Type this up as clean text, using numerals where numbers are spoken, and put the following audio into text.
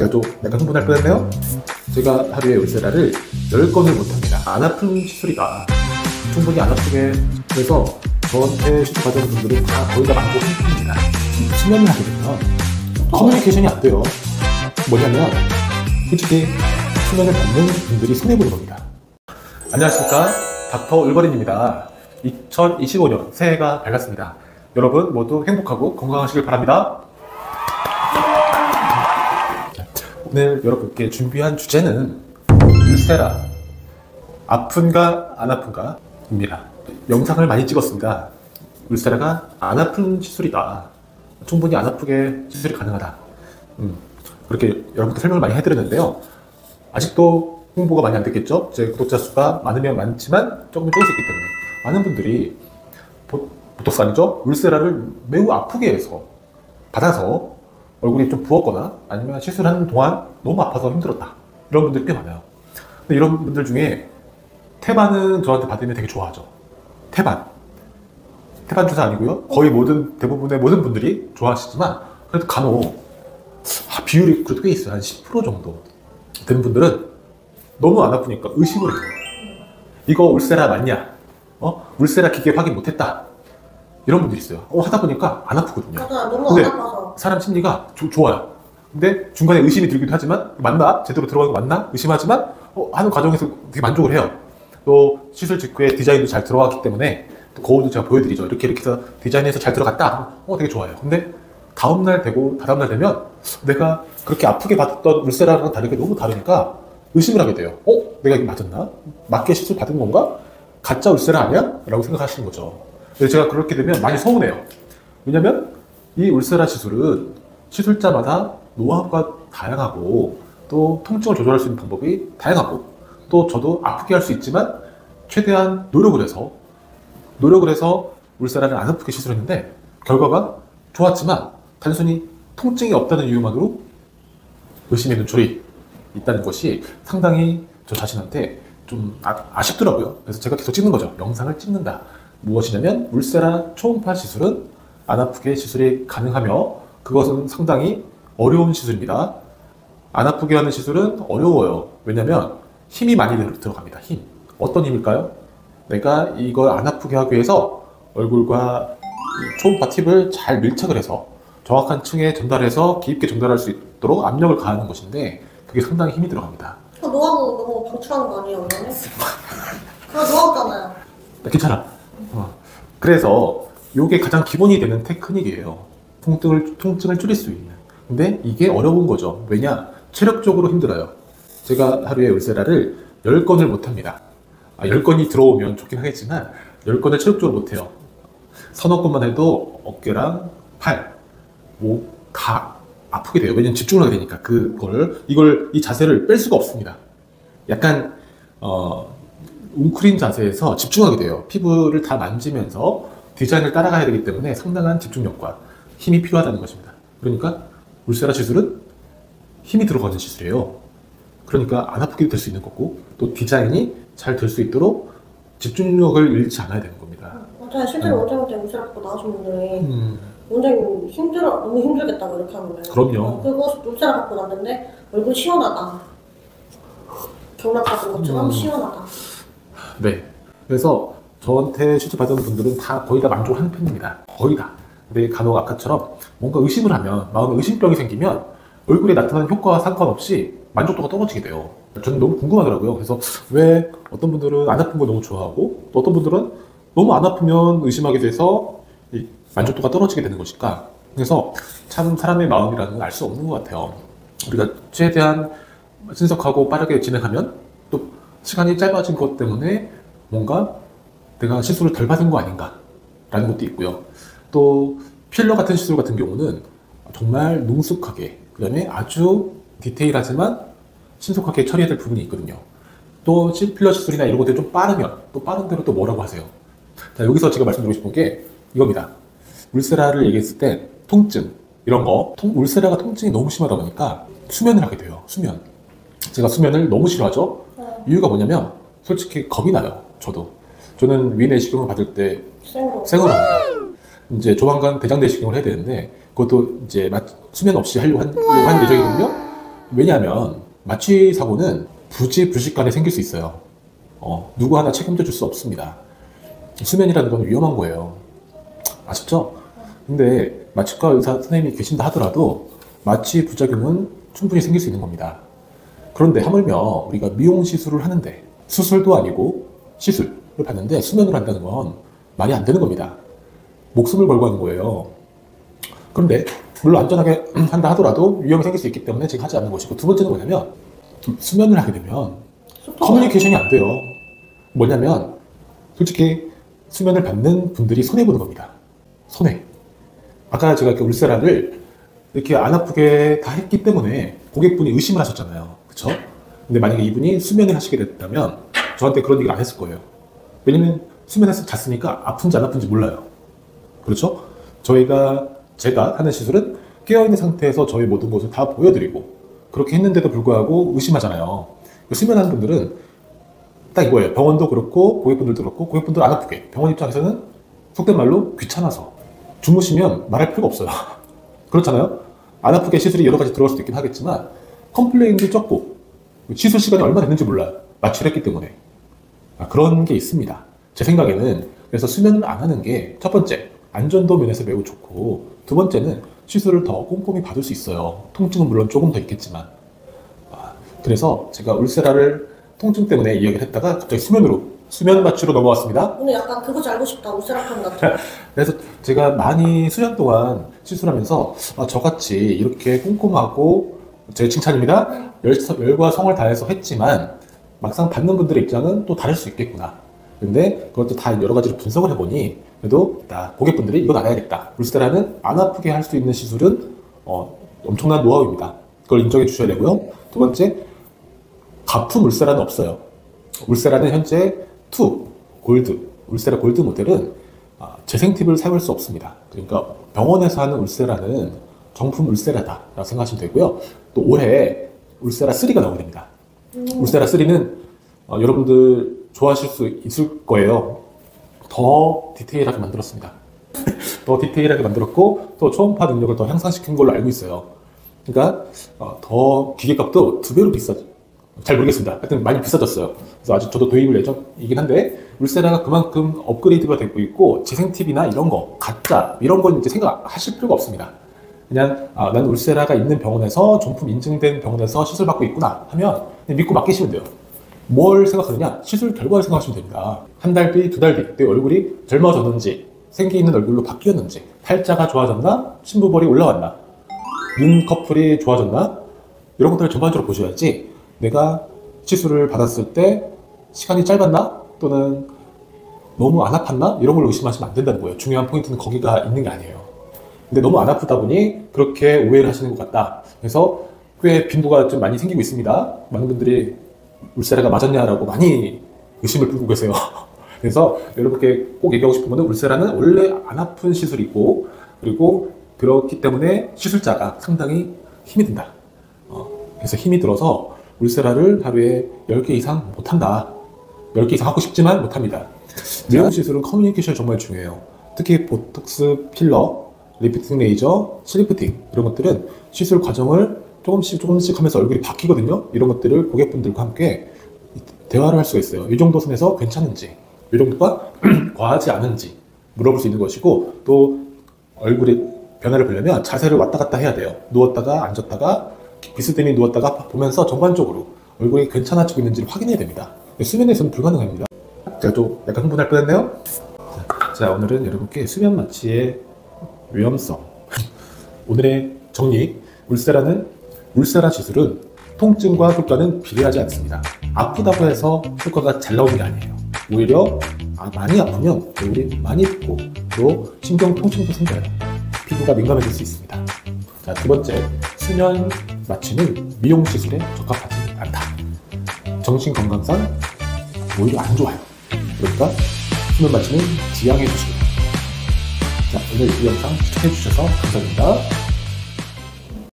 제가 또 약간 흥분할 뻔했네요. 제가 하루에 울세라를 10건을 못합니다. 안 아픈 시술이다. 충분히 안 아프게 해서 저한테 시술 받은 분들은 다 거의 다 만족 상태입니다. 수면을 하게 되면 커뮤니케이션이 안 돼요. 뭐냐면 솔직히 수면을 받는 분들이 손해보는 겁니다. 안녕하십니까, 닥터 울버린입니다. 2025년 새해가 밝았습니다. 여러분 모두 행복하고 건강하시길 바랍니다. 오늘 여러분께 준비한 주제는 울세라, 아픈가 안 아픈가 입니다. 영상을 많이 찍었습니다. 울세라가 안 아픈 시술이다. 충분히 안 아프게 시술이 가능하다. 그렇게 여러분께 설명을 많이 해드렸는데요. 아직도 홍보가 많이 안 됐겠죠? 제 구독자 수가 많으면 많지만 조금 적을 수 있기 때문에 많은 분들이 보톡스 아니죠? 울세라를 매우 아프게 해서 받아서 얼굴이 좀 부었거나 아니면 시술하는 동안 너무 아파서 힘들었다, 이런 분들이 꽤 많아요. 근데 이런 분들 중에 태반은 저한테 받으면 되게 좋아하죠. 태반 주사 아니고요, 거의 대부분의 모든 분들이 좋아하시지만 그래도 간혹 비율이 그래도 꽤 있어요. 한 10% 정도 되는 분들은 너무 안 아프니까 의심을 해요. 이거 울세라 맞냐? 울세라 기계 확인 못했다, 이런 분들이 있어요. 하다 보니까 안 아프거든요. 맞아요. 너무 안 아파서. 사람 심리가 좋아요. 근데 중간에 의심이 들기도 하지만 맞나? 제대로 들어가는 거 맞나? 의심하지만 하는 과정에서 되게 만족을 해요. 또 시술 직후에 디자인도 잘 들어갔기 때문에 또 거울도 제가 보여드리죠. 이렇게 해서 디자인해서 잘 들어갔다. 되게 좋아요. 근데 다음날 되면 내가 그렇게 아프게 받았던 울세라랑 다르게 너무 다르니까 의심을 하게 돼요. 내가 이게 맞았나? 맞게 시술 받은 건가? 가짜 울세라 아니야? 라고 생각하시는 거죠. 그래서 제가 그렇게 되면 많이 서운해요. 왜냐면 이 울세라 시술은 시술자마다 노하우가 다양하고 또 통증을 조절할 수 있는 방법이 다양하고 또 저도 아프게 할 수 있지만 최대한 노력을 해서 울세라를 안 아프게 시술했는데 결과가 좋았지만 단순히 통증이 없다는 이유만으로 의심의 눈초리 있다는 것이 상당히 저 자신한테 좀 아쉽더라고요. 그래서 제가 계속 찍는 거죠. 영상을 찍는다. 무엇이냐면 울세라 초음파 시술은 안 아프게 시술이 가능하며 그것은 상당히 어려운 시술입니다. 안 아프게 하는 시술은 어려워요. 왜냐면 힘이 많이 들어갑니다. 힘. 어떤 힘일까요? 내가 이걸 안 아프게 하기 위해서 얼굴과 초음파 팁을 잘 밀착을 해서 정확한 층에 전달해서 깊게 전달할 수 있도록 압력을 가하는 것인데 그게 상당히 힘이 들어갑니다. 노하우 너무 방출하는 거 아니에요, 그러면? 그거 노하우잖아요. 괜찮아. 그래서 이게 가장 기본이 되는 테크닉이에요. 통증을 줄일 수 있는. 근데 이게 어려운 거죠. 왜냐? 체력적으로 힘들어요. 제가 하루에 울세라를 10건을 못합니다. 10건이 들어오면 좋긴 하겠지만 10건을 체력적으로 못해요. 서너 건만 해도 어깨랑 팔, 목 다 아프게 돼요. 왜냐면 집중을 하게 되니까 이 자세를 뺄 수가 없습니다. 약간 웅크린 자세에서 집중하게 돼요. 피부를 다 만지면서 디자인을 따라가야 되기 때문에 상당한 집중력과 힘이 필요하다는 것입니다. 그러니까 울세라 시술은 힘이 들어가는 시술이에요. 그러니까 안 아프게 될 수 있는 거고 또 디자인이 잘 될 수 있도록 집중력을 잃지 않아야 되는 겁니다. 맞아요. 실제로 원장님 때 울세라 받고 나오신 분들이 원장님 너무 힘들겠다고 이렇게 하는 거예요. 그럼요. 그리고 울세라 받고 났는데 얼굴 시원하다. 경락 받은 것처럼 시원하다. 네. 그래서 저한테 시술 받은 분들은 거의 다 만족하는 편입니다. 거의 다. 근데 간혹 아까처럼 뭔가 의심을 하면, 마음에 의심병이 생기면 얼굴에 나타나는 효과와 상관없이 만족도가 떨어지게 돼요. 저는 너무 궁금하더라고요. 그래서 왜 어떤 분들은 안 아픈 걸 너무 좋아하고 또 어떤 분들은 너무 안 아프면 의심하게 돼서 이 만족도가 떨어지게 되는 것일까? 그래서 참 사람의 마음이라는 걸 알 수 없는 것 같아요. 우리가 최대한 신속하고 빠르게 진행하면 또 시간이 짧아진 것 때문에 뭔가 내가 시술을 덜 받은 거 아닌가 라는 것도 있고요. 또 필러 같은 시술 같은 경우는 정말 능숙하게, 그 다음에 아주 디테일하지만 신속하게 처리해야 될 부분이 있거든요. 또 필러 시술이나 이런 것들이 좀 빠르면 또 빠른 대로 또 뭐라고 하세요. 자, 여기서 제가 말씀드리고 싶은 게 이겁니다. 울세라를 얘기했을 때 통증 이런 거, 울세라가 통증이 너무 심하다 보니까 수면을 하게 돼요. 수면. 제가 수면을 너무 싫어하죠. 이유가 뭐냐면 솔직히 겁이 나요. 저는 위내시경을 받을 때 생으로 합니다. 이제 조만간 대장 내시경을 해야 되는데 그것도 이제 수면 없이 하려고 한 예정이거든요. 왜냐하면 마취 사고는 부지불식간에 생길 수 있어요. 누구 하나 책임져 줄 수 없습니다. 수면이라는 건 위험한 거예요. 아쉽죠? 근데 마취과 의사 선생님이 계신다 하더라도 마취 부작용은 충분히 생길 수 있는 겁니다. 그런데 하물며 우리가 미용 시술을 하는데 수술도 아니고 시술을 받는데 수면을 한다는 건 말이 안 되는 겁니다. 목숨을 걸고 하는 거예요. 그런데 물론 안전하게 한다 하더라도 위험이 생길 수 있기 때문에 지금 하지 않는 것이고, 두 번째는 뭐냐면 수면을 하게 되면 커뮤니케이션이 안 돼요. 뭐냐면 솔직히 수면을 받는 분들이 손해보는 겁니다. 손해. 아까 제가 이렇게 울세라를 이렇게 안 아프게 다 했기 때문에 고객분이 의심을 하셨잖아요. 그쵸? 근데 만약에 이분이 수면을 하시게 됐다면 저한테 그런 얘기를 안 했을 거예요. 왜냐면 수면에서 잤으니까 아픈지 안 아픈지 몰라요. 그렇죠? 제가 하는 시술은 깨어있는 상태에서 저희 모든 것을 다 보여드리고 그렇게 했는데도 불구하고 의심하잖아요. 수면하는 분들은 딱 이거예요. 병원도 그렇고 고객분들도 그렇고, 고객분들 안 아프게, 병원 입장에서는 속된 말로 귀찮아서 주무시면 말할 필요가 없어요. 그렇잖아요? 안 아프게 시술이 여러 가지 들어갈 수도 있긴 하겠지만 컴플레인도 적고 시술 시간이 얼마 됐는지 몰라요. 마취를 했기 때문에. 그런 게 있습니다. 제 생각에는. 그래서 수면을 안 하는 게 첫 번째, 안전도 면에서 매우 좋고, 두 번째는 시술을 더 꼼꼼히 받을 수 있어요. 통증은 물론 조금 더 있겠지만. 그래서 제가 울세라를 통증 때문에 이야기를 했다가 갑자기 수면 마취로 넘어왔습니다. 오늘 약간 그거 알고 싶다. 울세라 편 같은. 그래서 제가 많이 수년 동안 시술하면서 저같이 이렇게 꼼꼼하고, 제 칭찬입니다, 열과 성을 다해서 했지만 막상 받는 분들의 입장은 또 다를 수 있겠구나. 근데 그것도 다 여러 가지로 분석을 해보니 그래도 고객분들이 이건 알아야겠다. 울세라는 안 아프게 할 수 있는 시술은 엄청난 노하우입니다. 그걸 인정해 주셔야 되고요. 두 번째, 가품 울세라는 없어요. 울세라는 현재 2 골드, 울세라 골드 모델은 재생 팁을 사용할 수 없습니다. 그러니까 병원에서 하는 울세라는 정품 울세라다 라고 생각하시면 되고요. 또 올해 울세라 3가 나오게 됩니다. 울세라 3는 여러분들 좋아하실 수 있을 거예요. 더 디테일하게 만들었습니다. 더 디테일하게 만들었고 또 초음파 능력을 더 향상시킨 걸로 알고 있어요. 그러니까 더 기계값도 2배로 비싸죠. 잘 모르겠습니다. 하여튼 많이 비싸졌어요. 그래서 아직 저도 도입을 예정이긴 한데, 울세라가 그만큼 업그레이드가 되고 있고 재생 팁이나 이런 거, 가짜 이런 건 이제 생각하실 필요가 없습니다. 그냥 난 울세라가 있는 병원에서, 정품 인증된 병원에서 시술받고 있구나 하면 그냥 믿고 맡기시면 돼요. 뭘 생각하느냐? 시술 결과를 생각하시면 됩니다. 한 달 뒤, 두 달 뒤, 내 얼굴이 젊어졌는지, 생기 있는 얼굴로 바뀌었는지, 팔자가 좋아졌나, 심부볼이 올라왔나, 눈 커플이 좋아졌나, 이런 것들을 전반적으로 보셔야지 내가 시술을 받았을 때 시간이 짧았나, 또는 너무 안 아팠나, 이런 걸 의심하시면 안 된다는 거예요. 중요한 포인트는 거기가 있는 게 아니에요. 근데 너무 안 아프다 보니 그렇게 오해를 하시는 것 같다. 그래서 꽤 빈도가 좀 많이 생기고 있습니다. 많은 분들이 울세라가 맞았냐라고 많이 의심을 풀고 계세요. 그래서 여러분께 꼭 얘기하고 싶은 거는, 울세라는 원래 안 아픈 시술이고, 그리고 그렇기 때문에 시술자가 상당히 힘이 든다. 그래서 힘이 들어서 울세라를 하루에 10개 이상 못한다. 10개 이상 하고 싶지만 못합니다. 미용 시술은 커뮤니케이션이 정말 중요해요. 특히 보톡스, 필러, 리프팅 레이저, 실리프팅 이런 것들은 시술 과정을 조금씩 하면서 얼굴이 바뀌거든요. 이런 것들을 고객분들과 함께 대화를 할 수가 있어요. 이 정도 선에서 괜찮은지, 이 정도가 과하지 않은지 물어볼 수 있는 것이고, 또 얼굴의 변화를 보려면 자세를 왔다 갔다 해야 돼요. 누웠다가 앉았다가 비스듬히 누웠다가 보면서 전반적으로 얼굴이 괜찮아지고 있는지를 확인해야 됩니다. 수면에서는 불가능합니다. 제가 또 약간 흥분할 뻔했네요. 자, 오늘은 여러분께 수면 마취의 위험성, 오늘의 정리. 울세라 시술은 통증과 효과는 비례하지 않습니다. 아프다고 해서 효과가 잘 나오는 게 아니에요. 오히려 많이 아프면 얼굴이 많이 붓고 또 신경 통증도 생겨요. 피부가 민감해질 수 있습니다. 자, 두 번째, 수면 마취는 미용 시술에 적합하지 않다. 정신 건강상 오히려 안 좋아요. 그러니까 수면 마취는 지양해 주시기 바랍니다. 자, 오늘 이 영상 시청해 주셔서 감사합니다.